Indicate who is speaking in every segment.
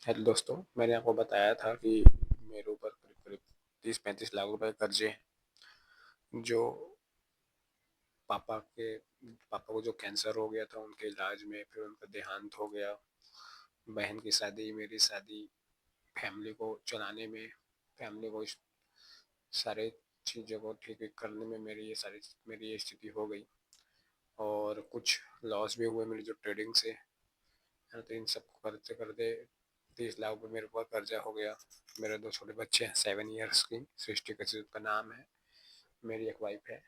Speaker 1: Hello दोस्तों, मैंने आपको बताया था कि मेरे ऊपर करीब करीब 30-35 लाख रुपए कर्जे हैं। जो पापा को जो कैंसर हो गया था, उनके इलाज में, फिर उनका देहांत हो गया, बहन की शादी, मेरी शादी, फैमिली को चलाने में, फैमिली को सारे चीज़ों को ठीक करने में मेरी ये स्थिति हो गई। और कुछ लॉस भी हुए मेरी जो ट्रेडिंग से है ना। तो इन सब को करते करते 30 लाख रुपये मेरे ऊपर कर्जा हो गया। मेरे दो छोटे बच्चे हैं, 7 ईयर्स की, सृष्टि कश्यप का नाम है, मेरी एक वाइफ है,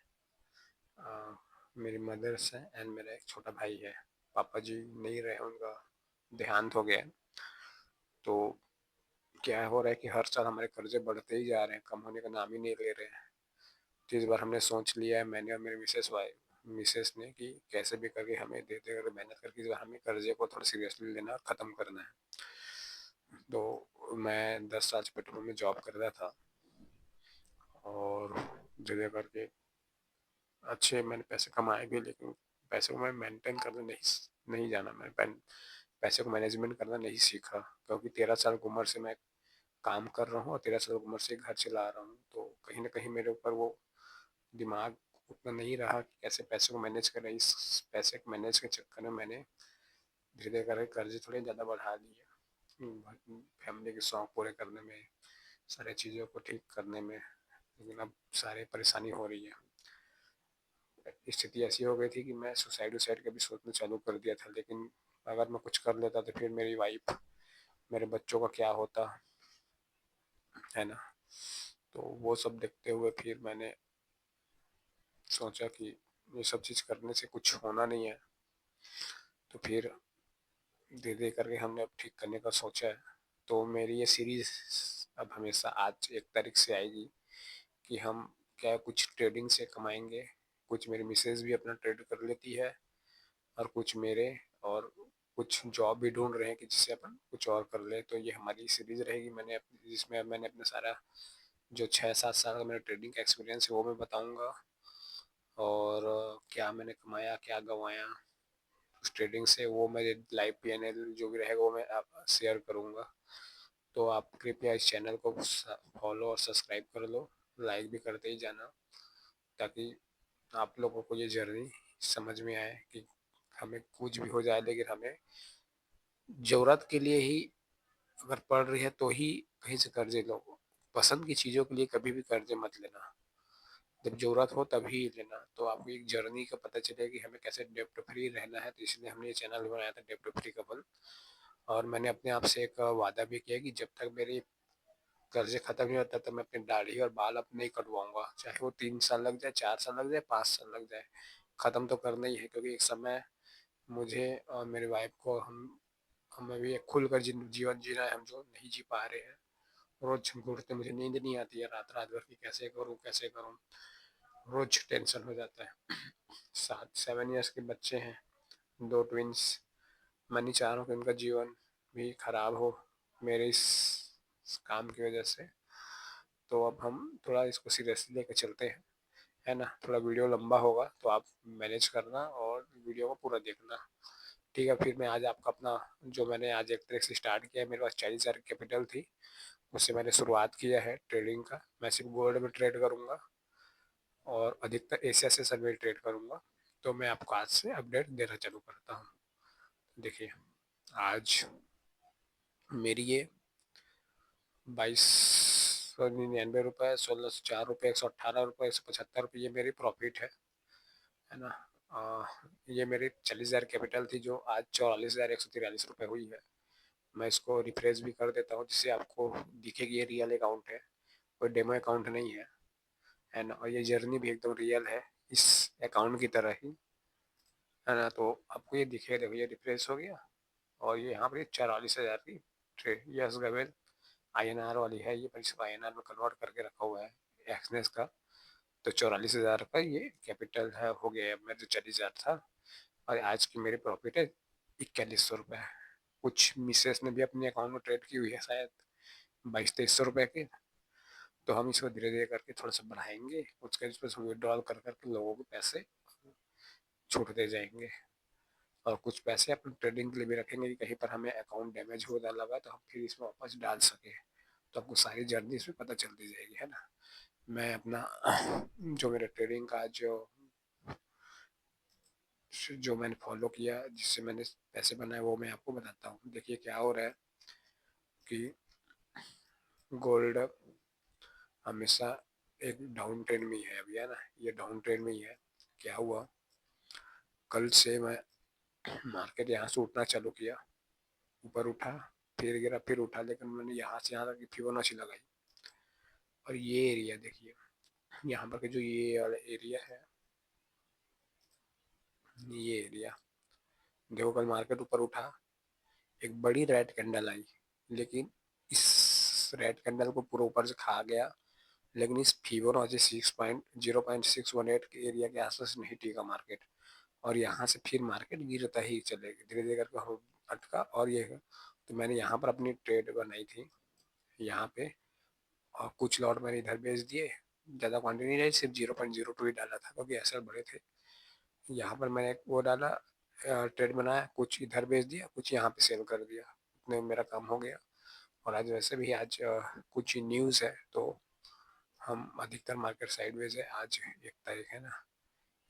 Speaker 1: मेरी मदर्स है, एंड मेरा एक छोटा भाई है। पापा जी नहीं रहे, उनका देहांत हो गया है। तो क्या हो रहा है कि हर साल हमारे कर्जे बढ़ते ही जा रहे हैं, कम होने का नाम ही नहीं ले रहे हैं। तो इस बार हमने सोच लिया है, मैंने और मेरी मिसेस ने, कि कैसे भी करके हमें देते करके मेहनत करके इस बार हमें कर्जे को थोड़ा सीरियसली लेना और ख़त्म करना है। तो मैं 10 साल से पेट्रोल में जॉब कर रहा था, और धीरे करके अच्छे मैंने पैसे कमाए भी, लेकिन पैसे को मैं मेंटेन करना नहीं नहीं जाना। पैसे को मैनेजमेंट करना नहीं सीखा, क्योंकि 13 साल की उम्र से मैं काम कर रहा हूँ और 13 साल की उम्र से घर चला रहा हूँ। तो कहीं ना कहीं मेरे ऊपर वो दिमाग उतना नहीं रहा कि कैसे पैसे को मैनेज करें। इस पैसे को मैनेज के चक्कर में मैंने धीरे धीरे करके कर्जे थोड़े ज़्यादा बढ़ा दिए, फैमिली के शौक पूरे करने में, सारे चीज़ों को ठीक करने में। लेकिन अब सारे परेशानी हो रही है। स्थिति ऐसी हो गई थी कि मैं सुसाइड वुसाइड का भी सोचना चालू कर दिया था, लेकिन अगर मैं कुछ कर लेता तो फिर मेरी वाइफ, मेरे बच्चों का क्या होता, है ना। तो वो सब देखते हुए फिर मैंने सोचा कि ये सब चीज़ करने से कुछ होना नहीं है। तो फिर धीरे धीरे करके हमने अब ठीक करने का सोचा है। तो मेरी ये सीरीज़ अब हमेशा आज 1 तारीख से आएगी, कि हम क्या कुछ ट्रेडिंग से कमाएंगे। कुछ मेरी मिसेज भी अपना ट्रेड कर लेती है, और कुछ मेरे, और कुछ जॉब भी ढूंढ रहे हैं कि जिससे अपन कुछ और कर ले। तो ये हमारी सीरीज रहेगी, जिसमें मैंने अपना सारा जो 6-7 साल का मेरा ट्रेडिंग का एक्सपीरियंस है वो मैं बताऊंगा। और क्या मैंने कमाया, क्या गंवाया उस ट्रेडिंग से, वो मेरे लाइव पीएनएल जो भी रहेगा वो मैं आप शेयर करूंगा। तो आप कृपया इस चैनल को फॉलो और सब्सक्राइब कर लो, लाइक भी करते ही जाना, ताकि आप लोगों को ये जर्नी समझ में आए कि हमें कुछ भी हो जाए, लेकिन हमें ज़रूरत के लिए ही अगर पड़ रही है तो ही कहीं से कर्जे लो। पसंद की चीज़ों के लिए कभी भी कर्जे मत लेना, जब ज़रूरत हो तभी लेना। तो आपको एक जर्नी का पता चलेगा कि हमें कैसे डेब्ट फ्री रहना है। तो इसलिए हमने ये चैनल बनाया था, डेब्ट फ्री कपल। और मैंने अपने आप से एक वादा भी किया कि जब तक मेरे कर्जे खत्म नहीं होता तब मैं अपनी दाढ़ी और बाल अब नहीं कटवाऊंगा, चाहे वो 3 साल लग जाए, 4 साल लग जाए, 5 साल लग जाए, ख़त्म तो करना ही है। क्योंकि एक समय मुझे और मेरी वाइफ को, हमें भी एक खुलकर जीवन जीना है, हम जो नहीं जी पा रहे हैं। रोज घूरते मुझे नींद नहीं आती है, रात रात भर की कैसे करूँ कैसे करूँ, रोज टेंशन हो जाता है। 7 ईयर्स के बच्चे हैं, दो ट्विंस। मैं नहीं चाह रहा हूँ कि उनका जीवन भी खराब हो मेरे इस काम की वजह से। तो अब हम थोड़ा इसको सीरियसली लेकर चलते हैं, है ना। थोड़ा वीडियो लंबा होगा तो आप मैनेज करना और वीडियो को पूरा देखना। ठीक है, फिर मैं आज आपका अपना, जो मैंने आज 1 तारीख से स्टार्ट किया है, मेरे पास 40,000 कैपिटल थी, उससे मैंने शुरुआत किया है ट्रेडिंग का। मैं सिर्फ गोल्ड में ट्रेड करूंगा और अधिकतर एशिया से सर्वे ट्रेड करूंगा। तो मैं आपको आज से अपडेट देना चालू करता हूँ। देखिए, आज मेरी ये 2299 रुपये, 1604 रुपये, 118 रुपये, 175 रुपये, ये मेरी प्रॉफिट है ना। ये मेरी 40,000 कैपिटल थी, जो आज 44,143 रुपये हुई है। मैं इसको रिफ्रेश भी कर देता हूँ, जिससे आपको दिखेगी ये रियल अकाउंट है, कोई डेमो अकाउंट नहीं है ना। और ये जर्नी भी एकदम रियल है, इस अकाउंट की तरह ही, है ना। तो आपको ये दिखेगा, देखो ये रिफ्रेश हो गया, और ये यहाँ पर 44,000 की ट्रेड, यस गवेल INR वाली है ये, पर इसको INR में कन्वर्ट करके रखा हुआ है एक्सनेस का। तो 44,000 का ये कैपिटल है, हो गया। मेरा जो 40,000 था, और आज की मेरी प्रॉफिट है 4100 रुपये। कुछ मिसेस ने भी अपने अकाउंट में ट्रेड की हुई है, शायद 2200-2300 रुपये की। तो हम इसको धीरे धीरे करके थोड़ा सा बढ़ाएंगे, उसके इस पर विड्रॉल कर करके लोगों को पैसे छूटते जाएंगे। और कुछ पैसे अपने ट्रेडिंग के लिए भी रखेंगे कि कहीं पर हमें अकाउंट डैमेज हो लगा तो हम फिर इसमें वापस डाल सके। तो आपको सारी जर्नी इसमें पता चलती जाएगी, है ना। मैं अपना जो मेरा ट्रेडिंग का जो मैंने फॉलो किया, जिससे मैंने पैसे बनाए, वो मैं आपको बताता हूँ। देखिए क्या हो रहा है कि गोल्ड हमेशा एक डाउन ट्रेंड में ही है अभी, है ना। ये डाउन ट्रेंड में ही है। क्या हुआ, कल से मैं मार्केट यहाँ से उठना चालू किया, ऊपर उठा, फिर गिरा, फिर उठा, लेकिन मैंने यहाँ से यहाँ तक फिबोनाची लगाई। और ये एरिया देखिए, यहाँ पर के जो ये वाला एरिया है, ये एरिया देखो, कल मार्केट ऊपर उठा, एक बड़ी रेड कैंडल आई, लेकिन इस रेड कैंडल को पूरा ऊपर से खा गया, लेकिन इस फिबोनाची 6.0.618 के एरिया के आसपास नहीं टिका मार्केट। और यहाँ से फिर मार्केट गिरता ही चलेगा, धीरे धीरे करके हम अटका। और ये तो मैंने यहाँ पर अपनी ट्रेड बनाई थी यहाँ पे, और कुछ लॉट मैंने इधर बेच दिए। ज़्यादा क्वांटिटी नहीं रही, सिर्फ 0.02 ही डाला था क्योंकि एसएल बड़े थे। यहाँ पर मैंने एक वो डाला, ट्रेड बनाया, कुछ इधर बेच दिया, कुछ यहाँ पे सेल कर दिया, इतने में मेरा काम हो गया। और आज वैसे भी आज कुछ न्यूज़ है, तो हम अधिकतर मार्केट साइडवेज है। आज 1 तारीख है ना,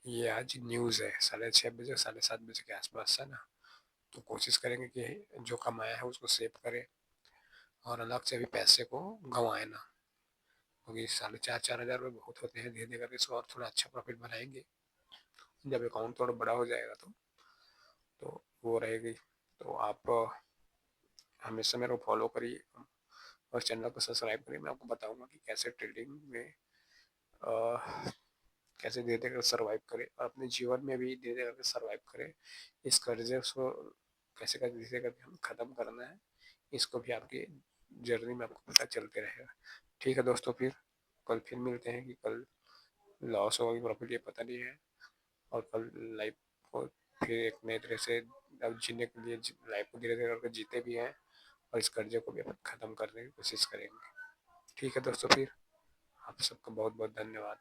Speaker 1: ये आज न्यूज़ है 6:30 बजे 7:30 बजे के आसपास, है ना। तो कोशिश करेंगे कि जो कमाया है उसको सेव करें, और अलग से भी पैसे को गंवाए ना, क्योंकि 4,500 रुपये बहुत होते हैं। धीरे धीरे करके इसको और थोड़ा अच्छा प्रॉफिट बनाएंगे जब अकाउंट थोड़ा बड़ा हो जाएगा तो वो रहेगी। तो आप हमेशा मेरे को फॉलो करिए और चैनल को सब्सक्राइब करिए। मैं आपको बताऊंगा कि कैसे ट्रेडिंग में कैसे धीरे धीरे सर्वाइव करें, और अपने जीवन में भी धीरे धीरे करके सर्वाइव करें। इस कर्जे को कैसे कैसे धीरे करके हमें ख़त्म करना है, इसको भी आपकी जर्नी में आपको पता चलते रहेगा। ठीक है दोस्तों, फिर कल फिर मिलते हैं कि कल लॉस होगा कि प्रॉफिट, ये पता नहीं है। और कल लाइफ को फिर एक नए तरह से अब जीने के लिए लाइफ को धीरे धीरे करके जीते भी हैं, और इस कर्जे को भी अपन ख़त्म करने की कोशिश करेंगे। ठीक है दोस्तों, फिर आप सबका बहुत बहुत धन्यवाद।